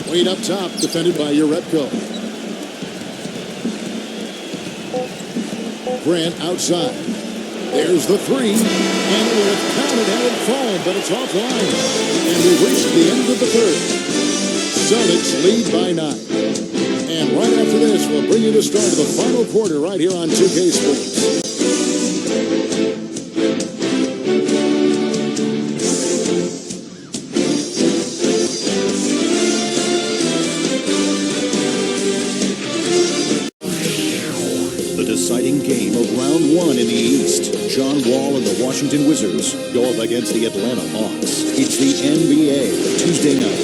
Wade up top, defended by Uredko. Grant outside. There's the 3, and it would have counted had it fallen, but it's offline. And we've reached the end of the third. Celtics lead by 9. And right after this, we'll bring you the start of the final quarter right here on 2K Sports. Deciding game of round 1 in the East. John Wall and the Washington Wizards go up against the Atlanta Hawks. It's the NBA Tuesday night.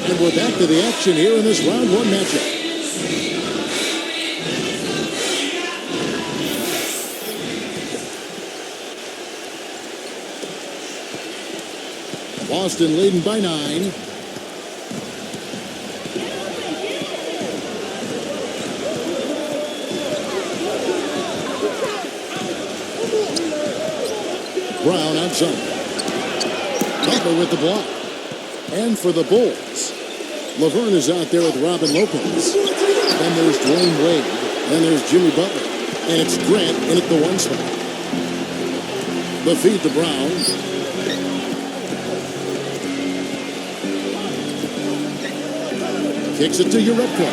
And we're back to the action here in this round 1 matchup. Boston leading by 9. Brown outside. Butler with the block. And for the Bulls, Laverne is out there with Robin Lopez. Then there's Dwayne Wade. Then there's Jimmy Butler. And it's Grant in at the 1 spot. The feed to Brown. Kicks it to Uredko.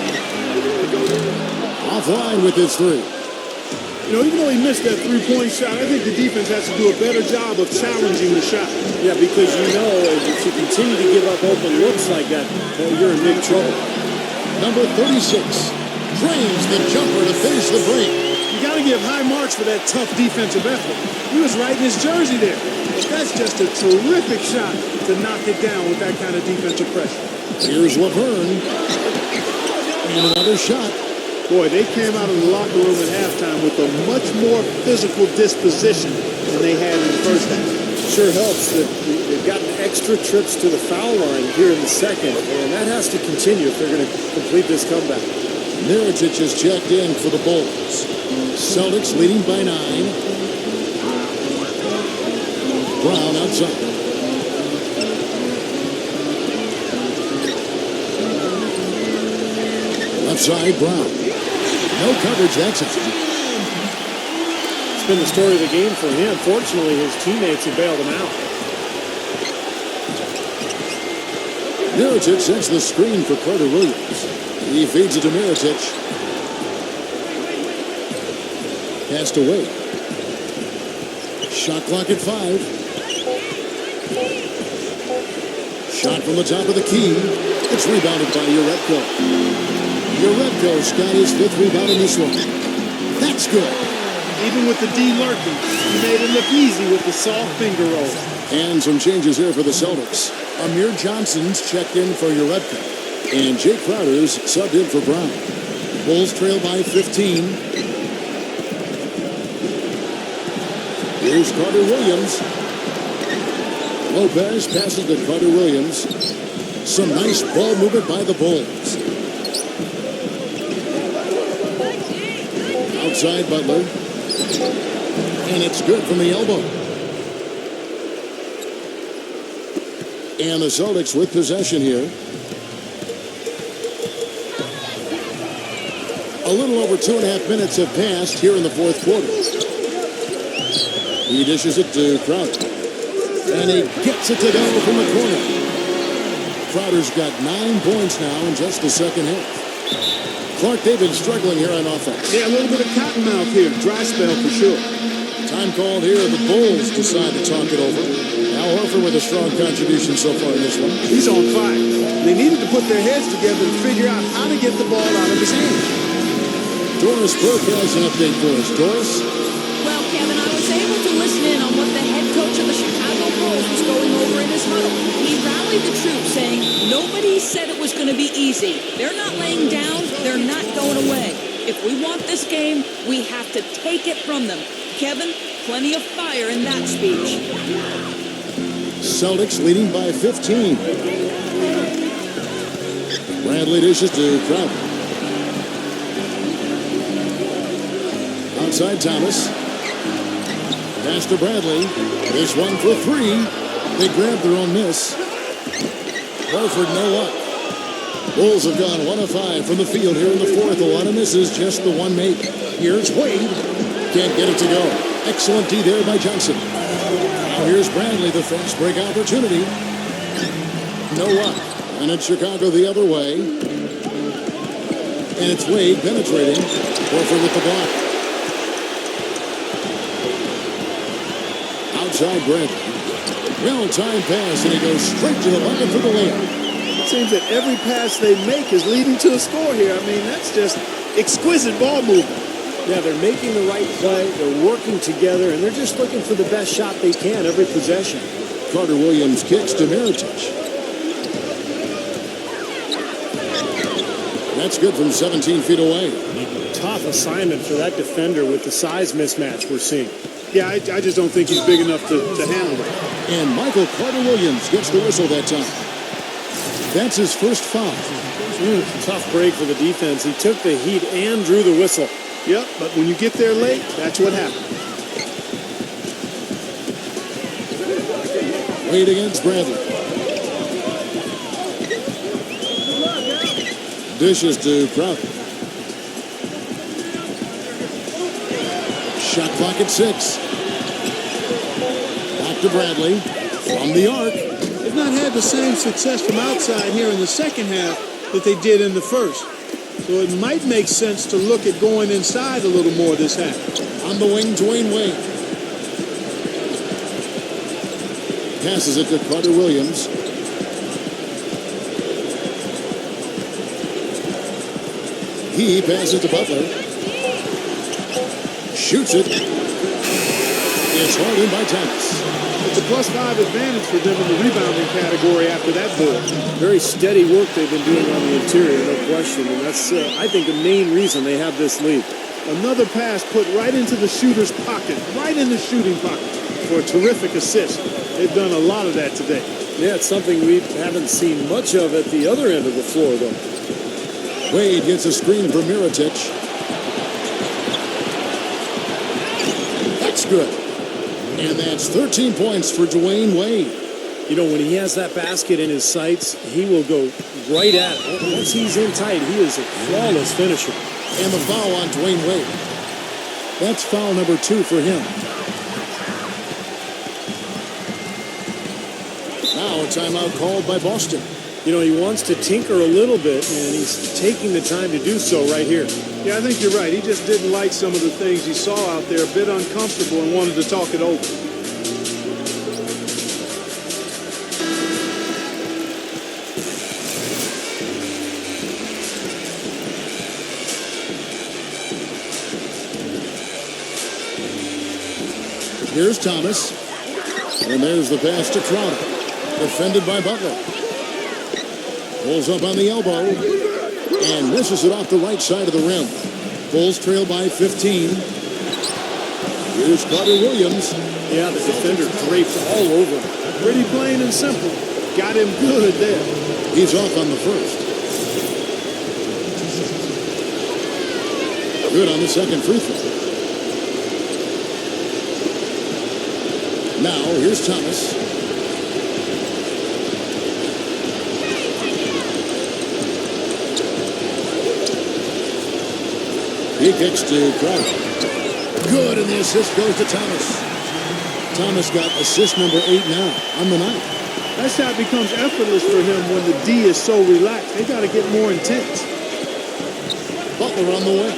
Offline with his 3. You know, even though he missed that 3-point shot, I think the defense has to do a better job of challenging the shot. Yeah, because you know if you continue to give up open looks like that, well, you're in big trouble. Number 36 drains the jumper to finish the break. You got to give high marks for that tough defensive effort. He was right in his jersey there. But that's just a terrific shot to knock it down with that kind of defensive pressure. Here's Laverne. And another shot. Boy, they came out of the locker room at halftime with a much more physical disposition than they had in the first half. Sure helps that they've gotten extra trips to the foul line here in the second, and that has to continue if they're going to complete this comeback. Mirotic has checked in for the Bulls. Celtics leading by 9. Brown outside. Left side, Brown. No coverage, that's it. It's been the story of the game for him. Fortunately, his teammates have bailed him out. Mirotic sets the screen for Carter Williams. He feeds it to Mirotic. Passed away. Shot clock at 5. Shot from the top of the key. It's rebounded by Uretko. Uretko's got his 5th rebound in this one. That's good. Even with the D lurking, he made it look easy with the soft finger roll. And some changes here for the Celtics. Amir Johnson's checked in for Uretko. And Jake Crowder's subbed in for Brown. Bulls trail by 15. Here's Carter Williams. Lopez passes to Carter Williams. Some nice ball movement by the Bulls. Outside Butler. And it's good from the elbow. And the Celtics with possession here. A little over 2.5 minutes have passed here in the fourth quarter. He dishes it to Crowder. And he gets it to go from the corner. Crowder's got 9 points now in just the second half. Clark Davis struggling here on offense. Yeah, a little bit of cottonmouth here. Dry spell for sure. Time called here. The Bulls decide to talk it over. Al Horford with a strong contribution so far in this one. He's on fire. They needed to put their heads together to figure out how to get the ball out of his hands. Doris Burke has an update for us. Doris? Well, Kevin, I was able to listen in on what the head coach of the Chicago Bulls was going over in his huddle. He rallied the troops, saying nobody said it was going to be easy. They're not laying down. They're not going away. If we want this game, we have to take it from them. Kevin, plenty of fire in that speech. Celtics leading by 15. Bradley dishes to Crowder. Outside Thomas. Pass to Bradley. This one for 3. They grab their own miss. Horford no luck. Bulls have gone 1 of 5 from the field here in the fourth. A lot of misses, just the one make. Here's Wade. Can't get it to go. Excellent D there by Johnson. Now here's Bradley, the fast break opportunity. No luck. And it's Chicago the other way. And it's Wade penetrating. Horford with the block. Outside Bradley. Well-timed pass, and he goes straight to the bucket for the layup. It seems that every pass they make is leading to a score here. I mean, that's just exquisite ball movement. Yeah, they're making the right play, they're working together, and they're just looking for the best shot they can every possession. Carter Williams kicks to Mirotic. That's good from 17 feet away. Tough assignment for that defender with the size mismatch we're seeing. Yeah, I just don't think he's big enough to handle it. And Michael Carter Williams gets the whistle that time. That's his first foul. Tough break for the defense. He took the heat and drew the whistle. Yep, but when you get there late, that's what happens. Wade against Bradley. Dishes to Crowder. Shot clock at 6. Back to Bradley. From the arc. They've not had the same success from outside here in the second half that they did in the first. So it might make sense to look at going inside a little more this half. On the wing, Dwayne Wade. Passes it to Carter Williams. He passes to Butler. Shoots it. It's hauled in by Thomas. It's a +5 advantage for them in the rebounding category after that board. Very steady work they've been doing on the interior, no question. And that's, I think, the main reason they have this lead. Another pass put right into the shooter's pocket, right in the shooting pocket for a terrific assist. They've done a lot of that today. Yeah, it's something we haven't seen much of at the other end of the floor, though. Wade gets a screen from Mirotic. That's good. And that's 13 points for Dwayne Wade. You know, when he has that basket in his sights, he will go right at it. Once he's in tight, he is a flawless finisher. And the foul on Dwayne Wade. That's foul number 2 for him. Now a timeout called by Boston. You know, he wants to tinker a little bit, and he's taking the time to do so right here. Yeah, I think you're right. He just didn't like some of the things he saw out there, a bit uncomfortable, and wanted to talk it over. Here's Thomas. And there's the pass to Crowder. Defended by Butler. Pulls up on the elbow. And misses it off the right side of the rim. Bulls trail by 15. Here's Carter Williams. Yeah, the defender draped all over him. Pretty plain and simple. Got him good there. He's off on the first. Good on the second free throw. Now, here's Thomas. He kicks to Crowder. Good, and the assist goes to Thomas. Thomas got assist number 8 now on the night. That shot becomes effortless for him when the D is so relaxed. They got to get more intense. Butler on the way.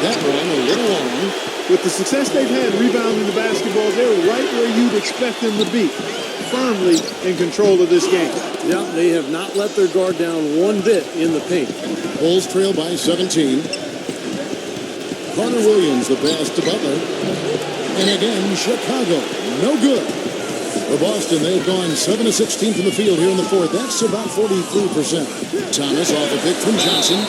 That one a little long. With the success they've had rebounding the basketball, they're right where you'd expect them to be, firmly in control of this game. Yeah, they have not let their guard down one bit in the paint. Bulls trail by 17. Carter Williams, the pass to Butler. And again, Chicago, no good. For Boston, they've gone 7 of 16 from the field here in the fourth. That's about 43%. Thomas off a pick from Johnson.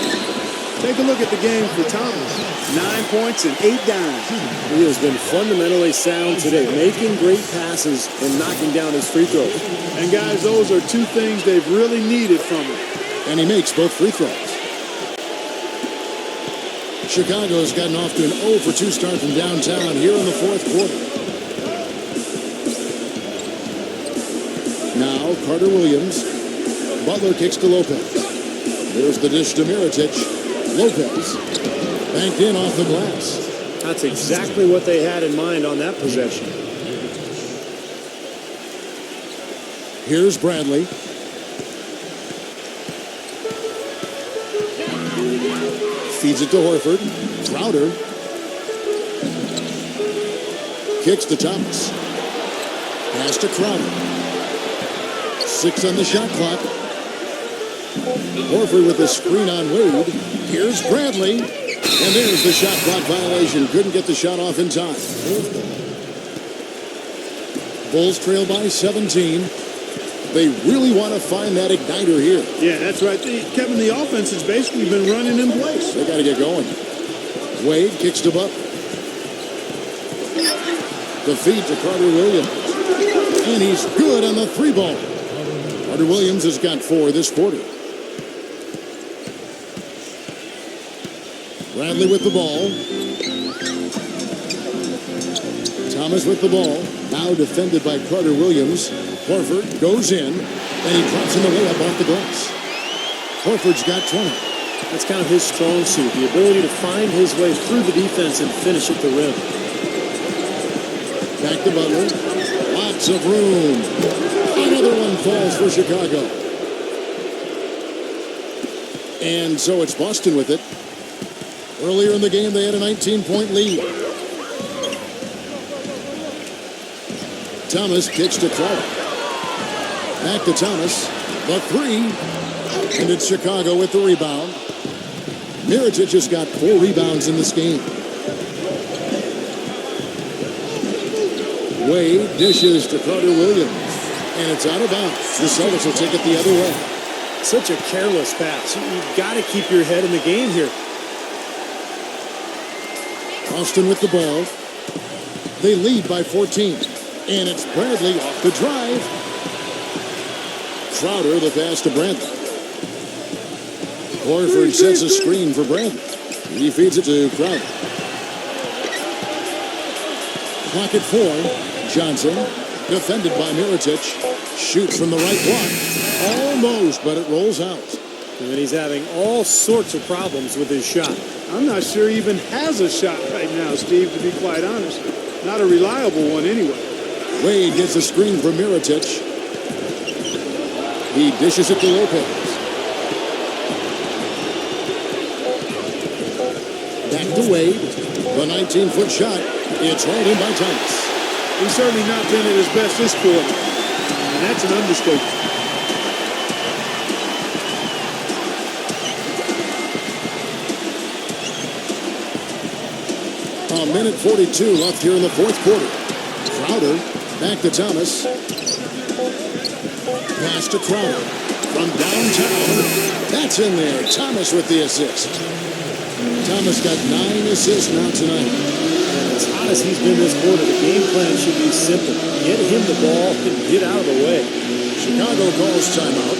Take a look at the game for Thomas. 9 points and 8 dimes. He has been fundamentally sound today, making great passes and knocking down his free throws. And guys, those are two things they've really needed from him. And he makes both free throws. Chicago has gotten off to an 0 for 2 start from downtown here in the fourth quarter. Now, Carter Williams. Butler kicks to Lopez. There's the dish to Mirotic. Lopez banked in off the glass. That's exactly what they had in mind on that possession. Here's Bradley. Feeds it to Horford. Crowder. Kicks to Thomas. Pass to Crowder. 6 on the shot clock. Horford with the screen on Wade. Here's Bradley. And there's the shot clock violation. Couldn't get the shot off in time. Bulls trail by 17. They really want to find that igniter here. Yeah, that's right. Kevin, the offense has basically been running in place. They got to get going. Wade kicks to Butler. The feed to Carter Williams. And he's good on the 3-ball. Carter Williams has got 4 this quarter. Bradley with the ball. Thomas with the ball. Now defended by Carter Williams. Horford goes in, and he drops in the layup off the glass. Horford's got 20. That's kind of his strong suit, the ability to find his way through the defense and finish at the rim. Back to Butler. Lots of room. Another one falls for Chicago. And so it's Boston with it. Earlier in the game, they had a 19-point lead. Thomas kicks to Crowder. Back to Thomas. The 3. And it's Chicago with the rebound. Mirotic has got 4 rebounds in this game. Wade dishes to Carter Williams. And it's out of bounds. The Celtics will take it the other way. Such a careless pass. You've got to keep your head in the game here. Austin with the ball. They lead by 14. And it's Bradley off the drive. Crowder the pass to Bradley. Horford sets a screen for Bradley. He feeds it to Crowder. Clock at 4. Johnson, defended by Mirotic. Shoots from the right block. Almost, but it rolls out. And he's having all sorts of problems with his shot. I'm not sure he even has a shot right now, Steve, to be quite honest. Not a reliable one anyway. Wade gets a screen for Mirotic. He dishes it to Lopez. Back to Wade. The 19-foot shot. It's hauled in by Thomas. He's certainly not been at his best this quarter. And that's an understatement. A minute 42 left here in the fourth quarter. Crowder back to Thomas. Pass to Crowder from downtown. That's in there. Thomas with the assist. Thomas got 9 assists now tonight. And as hot as he's been this quarter, the game plan should be simple. Get him the ball and get out of the way. Chicago calls timeout.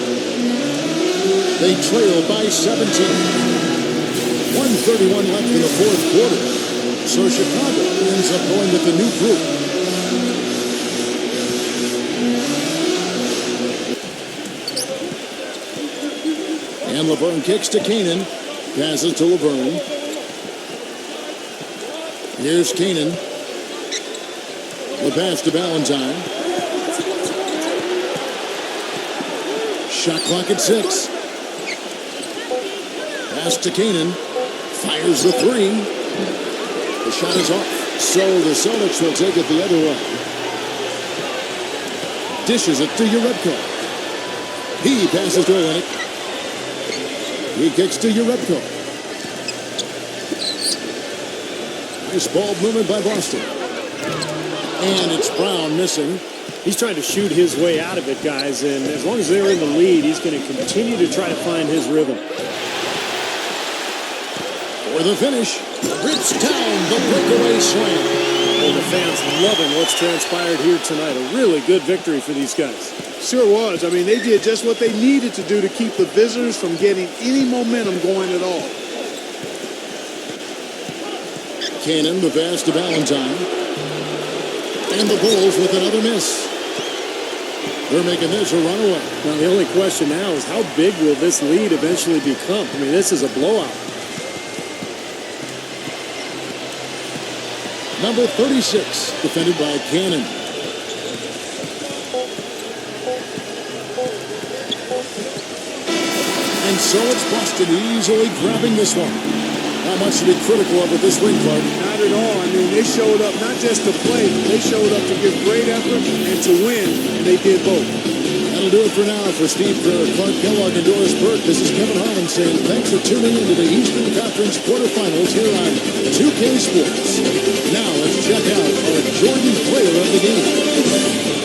They trail by 17. 1:31 left in the fourth quarter. So Chicago ends up going with the new group. And Laverne kicks to Kanan. Passes to Laverne. Here's Kanan. The pass to Valentine. Shot clock at 6. Pass to Kanan. Fires the 3. The shot is off. So the Celtics will take it the other way. Dishes it to Urebko. He passes to Olenek. He kicks to Urebko. Nice ball movement by Boston. And it's Brown missing. He's trying to shoot his way out of it, guys, and as long as they're in the lead, he's going to continue to try to find his rhythm. For the finish, rips down the breakaway slam. And the fans loving what's transpired here tonight. A really good victory for these guys. Sure was. I mean, they did just what they needed to do to keep the visitors from getting any momentum going at all. Cannon, the pass to Valentine. And the Bulls with another miss. They're making this a runaway. Now, the only question now is how big will this lead eventually become? I mean, this is a blowout. Number 36, defended by Cannon. And so it's Boston easily grabbing this one. Not much to be critical of with this win, Clark. Not at all. I mean, they showed up not just to play, they showed up to give great effort and to win, and they did both. That'll do it for now. For Steve Kerr, Clark Kellogg, and Doris Burke, this is Kevin Harlan saying thanks for tuning into the Eastern Conference quarterfinals here on 2K Sports. Now let's check out our Jordan player of the game.